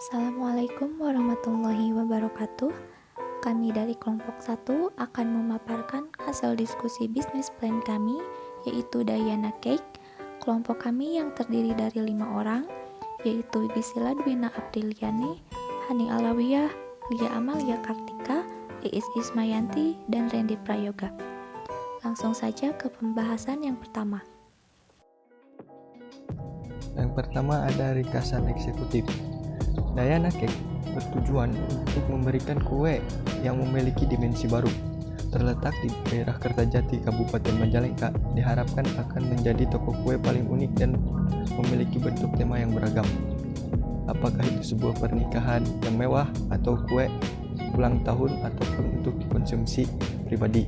Assalamualaikum warahmatullahi wabarakatuh. Kami dari kelompok 1 akan memaparkan hasil diskusi bisnis plan kami, yaitu Dayana Cake. Kelompok kami yang terdiri dari 5 orang, yaitu Bisila Dwina Apriliani, Hani Alawiyah, Lia Amalia Kartika, Iis Ismayanti, dan Randy Prayoga. Langsung saja ke pembahasan yang pertama. Yang pertama ada ringkasan eksekutif. Dayana Cake bertujuan untuk memberikan kue yang memiliki dimensi baru. Terletak di daerah Kertajati, Kabupaten Majalengka, diharapkan akan menjadi toko kue paling unik dan memiliki bentuk tema yang beragam. Apakah itu sebuah pernikahan yang mewah atau kue ulang tahun ataupun untuk konsumsi pribadi.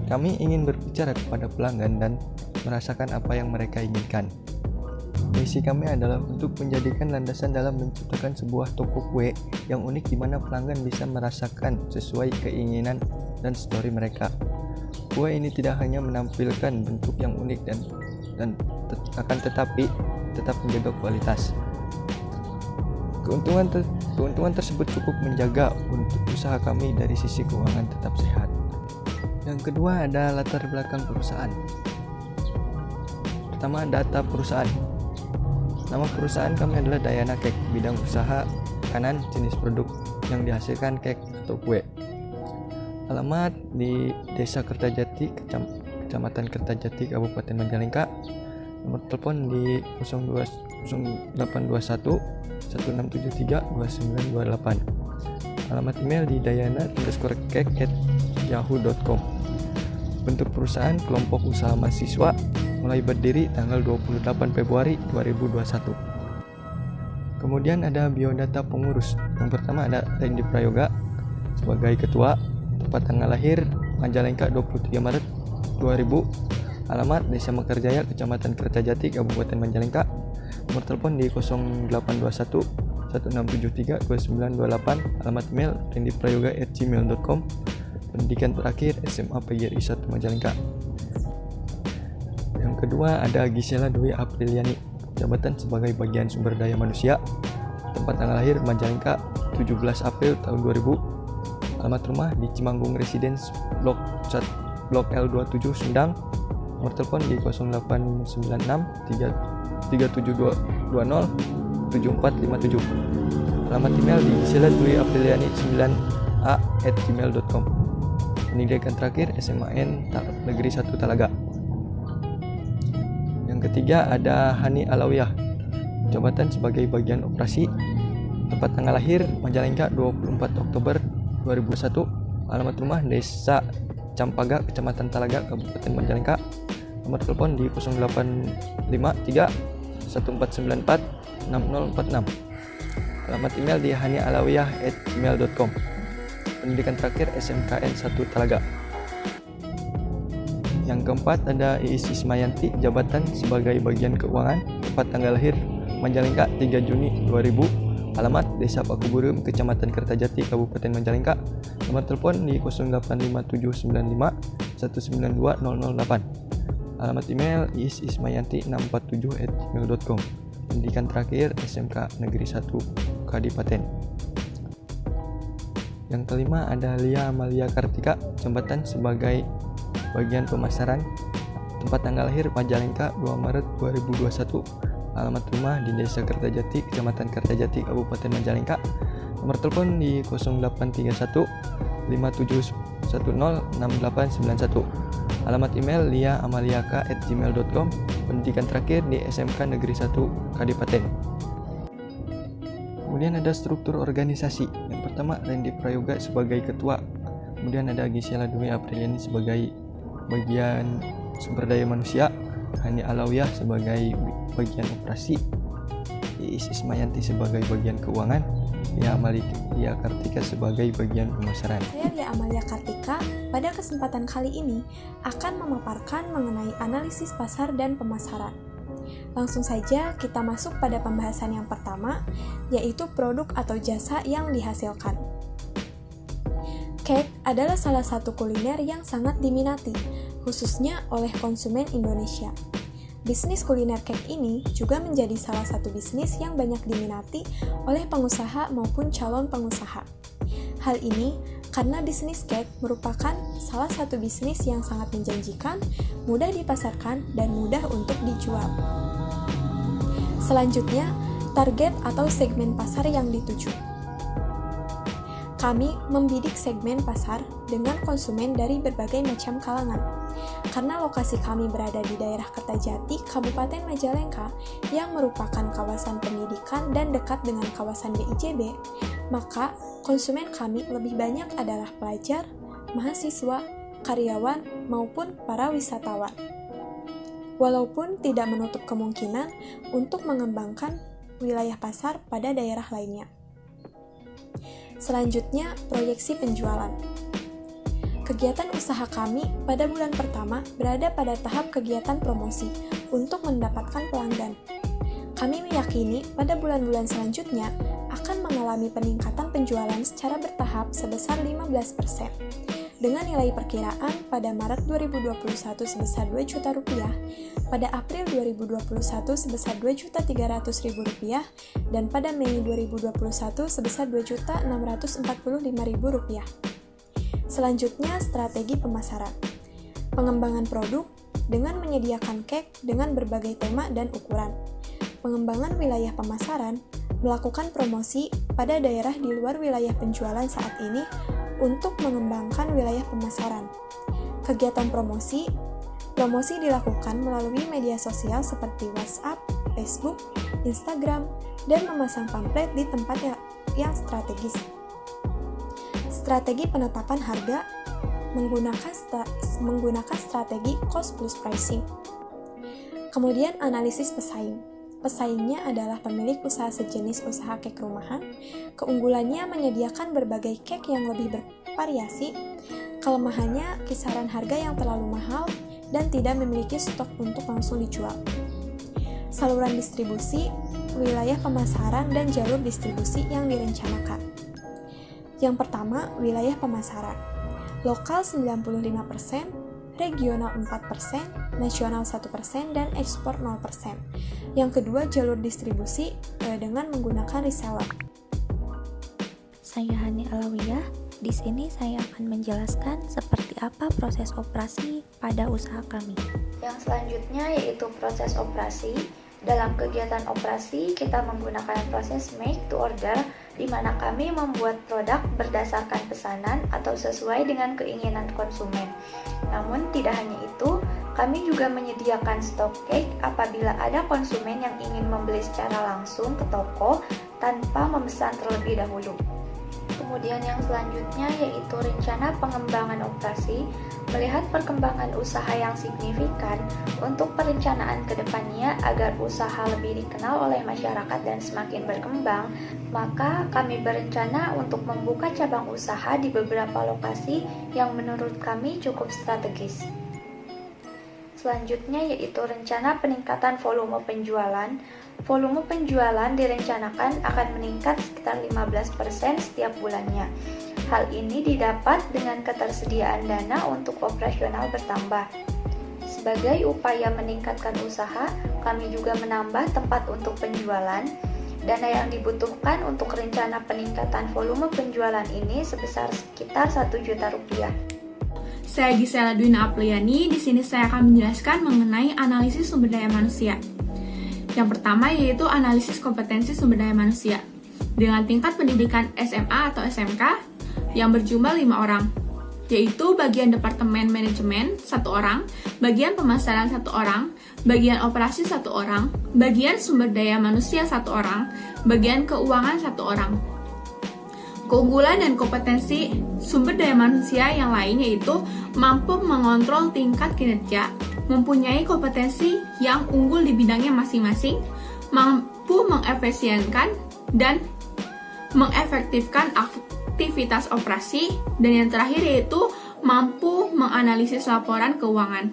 Kami ingin berbicara kepada pelanggan dan merasakan apa yang mereka inginkan. Misi kami adalah untuk menjadikan landasan dalam menciptakan sebuah toko kue yang unik di mana pelanggan bisa merasakan sesuai keinginan dan story mereka. Kue ini tidak hanya menampilkan bentuk yang unik dan akan tetapi tetap menjaga kualitas. Keuntungan tersebut cukup menjaga untuk usaha kami dari sisi keuangan tetap sehat. Yang kedua ada latar belakang perusahaan. Pertama, data perusahaan. Nama perusahaan kami adalah Dayana Cake, bidang usaha makanan jenis produk yang dihasilkan cake atau kue. Alamat di Desa Kertajati, Kecamatan Kertajati, Kabupaten Majalengka. Nomor telepon di 0821 1673 2928. Alamat email di dayana_cake@yahoo.com. Bentuk perusahaan kelompok usaha mahasiswa, mulai berdiri tanggal 28 Februari 2021. Kemudian ada biodata pengurus. Yang pertama ada Randy Prayoga sebagai ketua, tepat tanggal lahir Majalengka 23 Maret 2000, alamat Desa Mekarjaya, Kecamatan Kertajati, Kabupaten Majalengka. Nomor telepon di 0821 1673 2928. Alamat email randyprayoga@gmail.com. Pendidikan terakhir SMA PGRI 1 Majalengka. Yang kedua ada Gisela Dwi Apriliani, jabatan sebagai bagian sumber daya manusia, tempat tanggal lahir Majalengka 17 April tahun 2000, alamat rumah di Cimanggung Residence Blok L27 Sendang, nomor telepon di 0896 3720 7457, alamat email di Gisela Dwi Apriliani 9a@gmail.com. Pendidikan terakhir SMAN Negeri 1 Talaga. Yang ketiga ada Hani Alawiyah, jabatan sebagai bagian operasi, tempat tanggal lahir Majalengka 24 Oktober 2001, alamat rumah Desa Campaga, Kecamatan Talaga, Kabupaten Majalengka. Nomor telepon di 0853 1494 6046. Alamat email di hanialawiyah@gmail.com. Pendidikan terakhir SMKN 1 Talaga. Yang keempat ada Iis Ismayanti, jabatan sebagai bagian keuangan, tempat tanggal lahir Majalengka 3 Juni 2000, alamat Desa Pakuburum, Kecamatan Kertajati, Kabupaten Majalengka. Nomor telepon di 085795 192 008. Alamat email iisismayanti647@gmail.com. Pendidikan terakhir SMK Negeri 1 Kadipaten. Yang kelima ada Lia Amalia Kartika, jabatan sebagai bagian pemasaran, tempat tanggal lahir Majalengka 2 Maret 2021, alamat rumah di Desa Kertajati, Kecamatan Kertajati, Kabupaten Majalengka. Nomor telepon di 0831 5710 6891. Alamat email liaamaliaka@gmail.com. Pendidikan terakhir di SMK Negeri 1 Kadipaten. Kemudian ada struktur organisasi. Yang pertama Randy Prayoga sebagai ketua. Kemudian ada Gisela Dwi Apriliani sebagai bagian sumber daya manusia, Hani Alawiyah sebagai bagian operasi, Iis Ismayanti sebagai bagian keuangan, Lia Amalia Kartika sebagai bagian pemasaran. Saya Lia Amalia Kartika. Pada kesempatan kali ini akan memaparkan mengenai analisis pasar dan pemasaran. Langsung saja kita masuk pada pembahasan yang pertama, yaitu produk atau jasa yang dihasilkan. Cake adalah salah satu kuliner yang sangat diminati, khususnya oleh konsumen Indonesia. Bisnis kuliner cake ini juga menjadi salah satu bisnis yang banyak diminati oleh pengusaha maupun calon pengusaha. Hal ini karena bisnis cake merupakan salah satu bisnis yang sangat menjanjikan, mudah dipasarkan, dan mudah untuk dijual. Selanjutnya, target atau segmen pasar yang dituju. Kami membidik segmen pasar dengan konsumen dari berbagai macam kalangan. Karena lokasi kami berada di daerah Kertajati, Kabupaten Majalengka, yang merupakan kawasan pendidikan dan dekat dengan kawasan BIJB, maka konsumen kami lebih banyak adalah pelajar, mahasiswa, karyawan, maupun para wisatawan. Walaupun tidak menutup kemungkinan untuk mengembangkan wilayah pasar pada daerah lainnya. Selanjutnya, proyeksi penjualan. Kegiatan usaha kami pada bulan pertama berada pada tahap kegiatan promosi untuk mendapatkan pelanggan. Kami meyakini pada bulan-bulan selanjutnya akan mengalami peningkatan penjualan secara bertahap sebesar 15%, dengan nilai perkiraan pada Maret 2021 sebesar Rp2 juta, pada April 2021 sebesar Rp2.300.000, dan pada Mei 2021 sebesar Rp2.645.000. Selanjutnya, strategi pemasaran. Pengembangan produk dengan menyediakan cake dengan berbagai tema dan ukuran. Pengembangan wilayah pemasaran, melakukan promosi pada daerah di luar wilayah penjualan saat ini untuk mengembangkan wilayah pemasaran. Kegiatan promosi dilakukan melalui media sosial seperti WhatsApp, Facebook, Instagram, dan memasang pamflet di tempat yang strategis. Strategi penetapan harga menggunakan strategi cost plus pricing. Kemudian analisis pesaing. Pesaingnya adalah pemilik usaha sejenis usaha cake rumahan. Keunggulannya menyediakan berbagai cake yang lebih bervariasi. Kelemahannya kisaran harga yang terlalu mahal dan tidak memiliki stok untuk langsung dijual. Saluran distribusi, wilayah pemasaran, dan jalur distribusi yang direncanakan. Yang pertama, wilayah pemasaran. Lokal 95%, regional 4%, nasional 1%, dan ekspor 0%. Yang kedua, jalur distribusi dengan menggunakan reseller. Saya Hani Alawiyah. Di sini saya akan menjelaskan seperti apa proses operasi pada usaha kami. Yang selanjutnya yaitu proses operasi. Dalam kegiatan operasi, kita menggunakan proses make to order, di mana kami membuat produk berdasarkan pesanan atau sesuai dengan keinginan konsumen. Namun tidak hanya itu, kami juga menyediakan stok cake apabila ada konsumen yang ingin membeli secara langsung ke toko tanpa memesan terlebih dahulu. Kemudian yang selanjutnya yaitu rencana pengembangan operasi, melihat perkembangan usaha yang signifikan untuk perencanaan ke depannya agar usaha lebih dikenal oleh masyarakat dan semakin berkembang, maka kami berencana untuk membuka cabang usaha di beberapa lokasi yang menurut kami cukup strategis. Selanjutnya yaitu rencana peningkatan volume penjualan. Volume penjualan direncanakan akan meningkat sekitar 15% setiap bulannya. Hal ini didapat dengan ketersediaan dana untuk operasional bertambah. Sebagai upaya meningkatkan usaha, kami juga menambah tempat untuk penjualan. Dana yang dibutuhkan untuk rencana peningkatan volume penjualan ini sebesar sekitar Rp1 juta. Saya Gisela Dwina Apriani. Di sini saya akan menjelaskan mengenai analisis sumber daya manusia. Yang pertama yaitu analisis kompetensi sumber daya manusia dengan tingkat pendidikan SMA atau SMK yang berjumlah 5 orang, yaitu bagian departemen manajemen 1 orang, bagian pemasaran 1 orang, bagian operasi 1 orang, bagian sumber daya manusia 1 orang, bagian keuangan 1 orang. Keunggulan dan kompetensi sumber daya manusia yang lain yaitu mampu mengontrol tingkat kinerja, mempunyai kompetensi yang unggul di bidangnya masing-masing, mampu mengefisienkan dan mengefektifkan aktivitas operasi, dan yang terakhir yaitu mampu menganalisis laporan keuangan.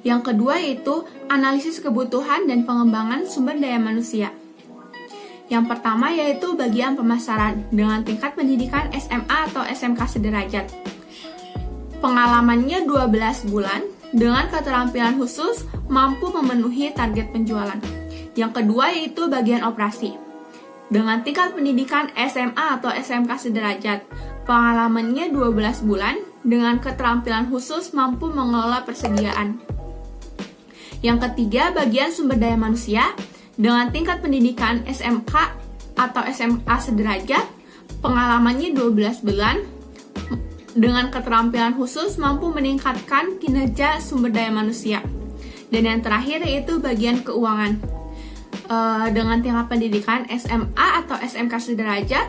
Yang kedua yaitu analisis kebutuhan dan pengembangan sumber daya manusia. Yang pertama yaitu bagian pemasaran dengan tingkat pendidikan SMA atau SMK sederajat. Pengalamannya 12 bulan dengan keterampilan khusus mampu memenuhi target penjualan. Yang kedua yaitu bagian operasi. Dengan tingkat pendidikan SMA atau SMK sederajat, pengalamannya 12 bulan, dengan keterampilan khusus mampu mengelola persediaan. Yang ketiga, bagian sumber daya manusia, dengan tingkat pendidikan SMK atau SMA sederajat, pengalamannya 12 bulan, dengan keterampilan khusus mampu meningkatkan kinerja sumber daya manusia. Dan yang terakhir yaitu bagian keuangan. Dengan tingkat pendidikan SMA atau SMK sederajat,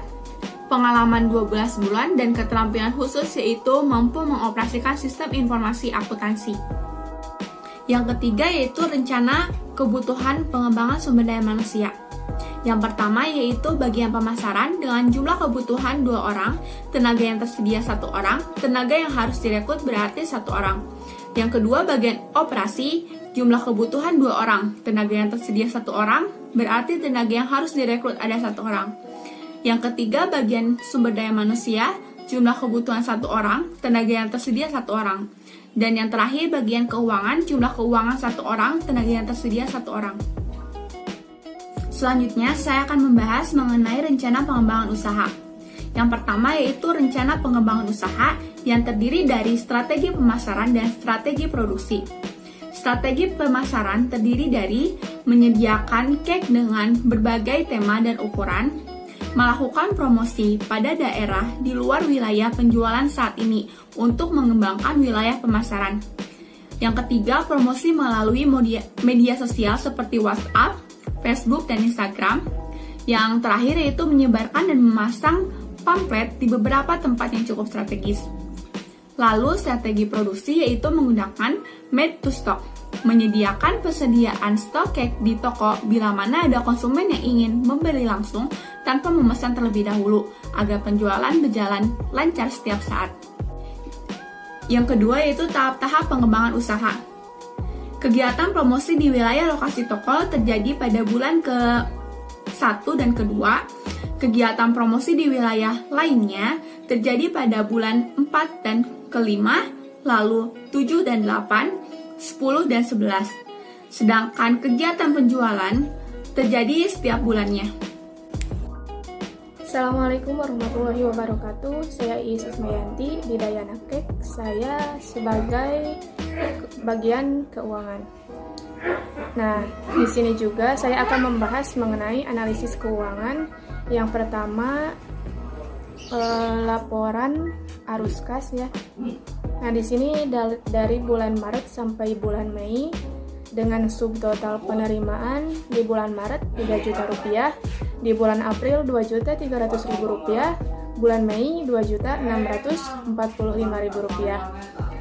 pengalaman 12 bulan dan keterampilan khusus yaitu mampu mengoperasikan sistem informasi akuntansi. Yang ketiga yaitu rencana kebutuhan pengembangan sumber daya manusia. Yang pertama yaitu bagian pemasaran dengan jumlah kebutuhan 2 orang, tenaga yang tersedia 1 orang, tenaga yang harus direkrut berarti 1 orang. Yang kedua bagian operasi, jumlah kebutuhan 2 orang, tenaga yang tersedia 1 orang, berarti tenaga yang harus direkrut ada 1 orang. Yang ketiga bagian sumber daya manusia, jumlah kebutuhan 1 orang, tenaga yang tersedia 1 orang. Dan yang terakhir bagian keuangan, jumlah keuangan 1 orang, tenaga yang tersedia 1 orang. Selanjutnya, saya akan membahas mengenai rencana pengembangan usaha. Yang pertama yaitu rencana pengembangan usaha yang terdiri dari strategi pemasaran dan strategi produksi. Strategi pemasaran terdiri dari menyediakan cake dengan berbagai tema dan ukuran, melakukan promosi pada daerah di luar wilayah penjualan saat ini untuk mengembangkan wilayah pemasaran. Yang ketiga, promosi melalui media sosial seperti WhatsApp, Facebook, dan Instagram. Yang terakhir yaitu menyebarkan dan memasang pamflet di beberapa tempat yang cukup strategis. Lalu strategi produksi yaitu menggunakan made to stock, menyediakan persediaan stok cake di toko bila mana ada konsumen yang ingin membeli langsung tanpa memesan terlebih dahulu agar penjualan berjalan lancar setiap saat. Yang kedua yaitu tahap-tahap pengembangan usaha. Kegiatan promosi di wilayah lokasi toko terjadi pada bulan ke-1 dan ke-2. Kegiatan promosi di wilayah lainnya terjadi pada bulan 4 dan ke-5, lalu 7 dan 8, 10 dan 11. Sedangkan kegiatan penjualan terjadi setiap bulannya. Assalamualaikum warahmatullahi wabarakatuh. Saya Iis Ismayanti di Dayana Cake. Saya sebagai bagian keuangan. Nah, di sini juga saya akan membahas mengenai analisis keuangan. Yang pertama, laporan arus kas ya. Nah, di sini dari bulan Maret sampai bulan Mei dengan subtotal penerimaan di bulan Maret 3 juta rupiah, di bulan April 2.300.000 rupiah, bulan Mei 2.645.000 rupiah.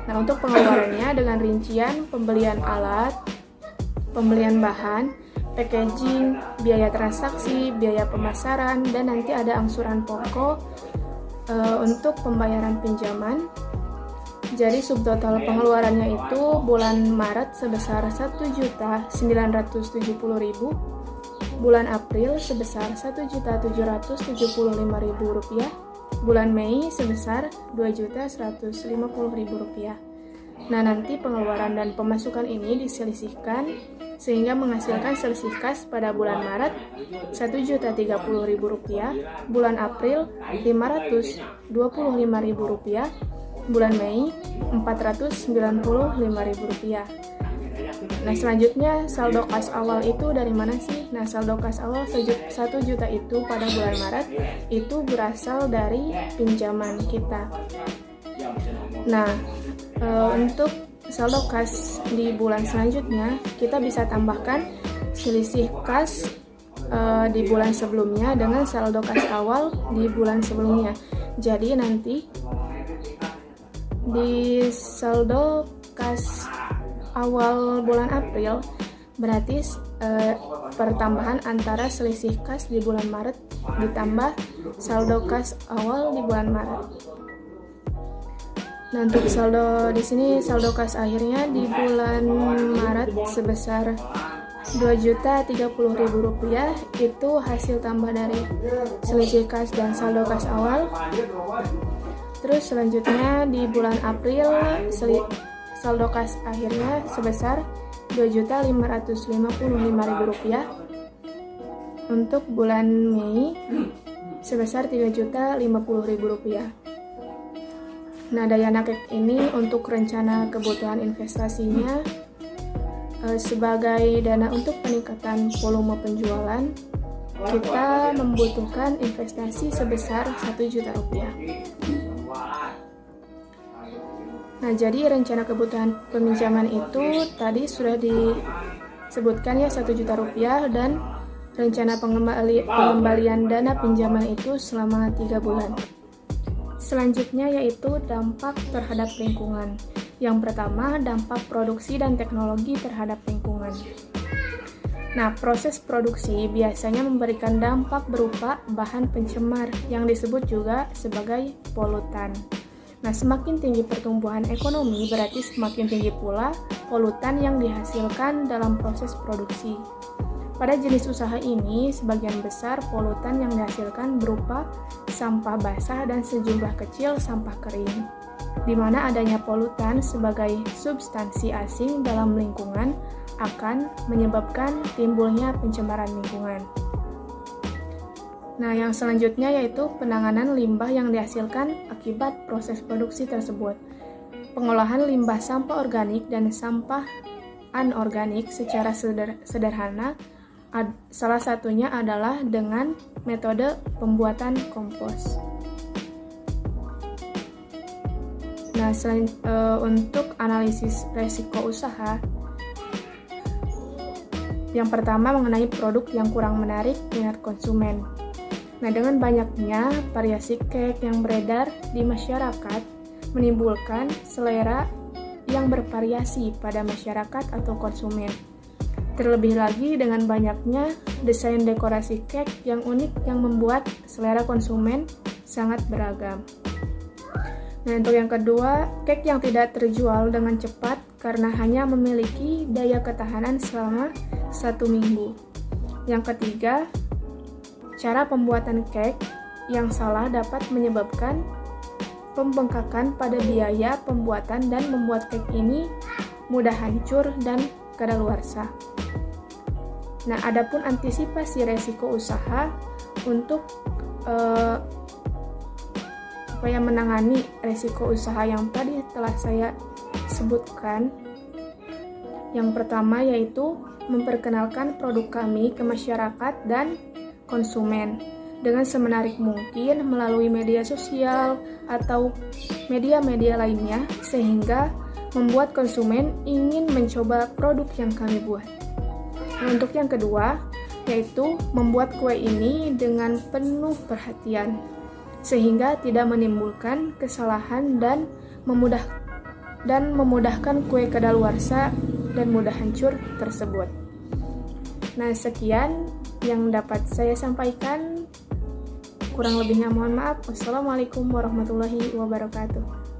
Nah, untuk pengeluarannya dengan rincian pembelian alat, pembelian bahan, packaging, biaya transaksi, biaya pemasaran, dan nanti ada angsuran pokok untuk pembayaran pinjaman. Jadi subtotal pengeluarannya itu bulan Maret sebesar 1.970.000, bulan April sebesar 1.775.000 rupiah, bulan Mei sebesar 2.150.000 rupiah. Nah, nanti pengeluaran dan pemasukan ini diselisihkan sehingga menghasilkan selisih kas pada bulan Maret 1.030.000 rupiah, bulan April 525.000 rupiah, bulan Mei 495.000 rupiah. Nah, selanjutnya saldo kas awal itu dari mana sih? Nah, saldo kas awal 1 juta itu pada bulan Maret itu berasal dari pinjaman kita. Nah, untuk saldo kas di bulan selanjutnya kita bisa tambahkan selisih kas di bulan sebelumnya dengan saldo kas awal di bulan sebelumnya. Jadi nanti di saldo kas awal bulan April berarti pertambahan antara selisih kas di bulan Maret ditambah saldo kas awal di bulan Maret. Nah, untuk saldo di sini saldo kas akhirnya di bulan Maret sebesar 2.030.000 rupiah, itu hasil tambah dari selisih kas dan saldo kas awal. Terus selanjutnya di bulan April saldo kas akhirnya sebesar Rp2.555.000. Untuk bulan Mei sebesar Rp3.050.000. Nah, Dayana Cake ini untuk rencana kebutuhan investasinya sebagai dana untuk peningkatan volume penjualan, kita membutuhkan investasi sebesar Rp1 juta. Nah, jadi rencana kebutuhan peminjaman itu tadi sudah disebutkan ya, Rp1 juta, dan rencana pengembalian dana pinjaman itu selama 3 bulan. Selanjutnya yaitu dampak terhadap lingkungan. Yang pertama, dampak produksi dan teknologi terhadap lingkungan. Nah, proses produksi biasanya memberikan dampak berupa bahan pencemar yang disebut juga sebagai polutan. Nah, semakin tinggi pertumbuhan ekonomi berarti semakin tinggi pula polutan yang dihasilkan dalam proses produksi. Pada jenis usaha ini, sebagian besar polutan yang dihasilkan berupa sampah basah dan sejumlah kecil sampah kering, di mana adanya polutan sebagai substansi asing dalam lingkungan akan menyebabkan timbulnya pencemaran lingkungan. Nah, yang selanjutnya yaitu penanganan limbah yang dihasilkan akibat proses produksi tersebut. Pengolahan limbah sampah organik dan sampah anorganik secara sederhana, salah satunya adalah dengan metode pembuatan kompos. Nah, untuk analisis resiko usaha, yang pertama mengenai produk yang kurang menarik minat konsumen. Nah, dengan banyaknya variasi cake yang beredar di masyarakat menimbulkan selera yang bervariasi pada masyarakat atau konsumen. Terlebih lagi dengan banyaknya desain dekorasi cake yang unik yang membuat selera konsumen sangat beragam. Nah, untuk yang kedua, cake yang tidak terjual dengan cepat karena hanya memiliki daya ketahanan selama 1 minggu. Yang ketiga, cara pembuatan cake yang salah dapat menyebabkan pembengkakan pada biaya pembuatan dan membuat cake ini mudah hancur dan kadaluarsa. Nah, adapun antisipasi resiko usaha untuk menangani resiko usaha yang tadi telah saya sebutkan. Yang pertama yaitu memperkenalkan produk kami ke masyarakat dan konsumen dengan semenarik mungkin melalui media sosial atau media-media lainnya sehingga membuat konsumen ingin mencoba produk yang kami buat. Nah, untuk yang kedua yaitu membuat kue ini dengan penuh perhatian sehingga tidak menimbulkan kesalahan dan memudahkan kue kadaluarsa dan mudah hancur tersebut. Nah, sekian yang dapat saya sampaikan. Kurang lebihnya mohon maaf. Wassalamualaikum warahmatullahi wabarakatuh.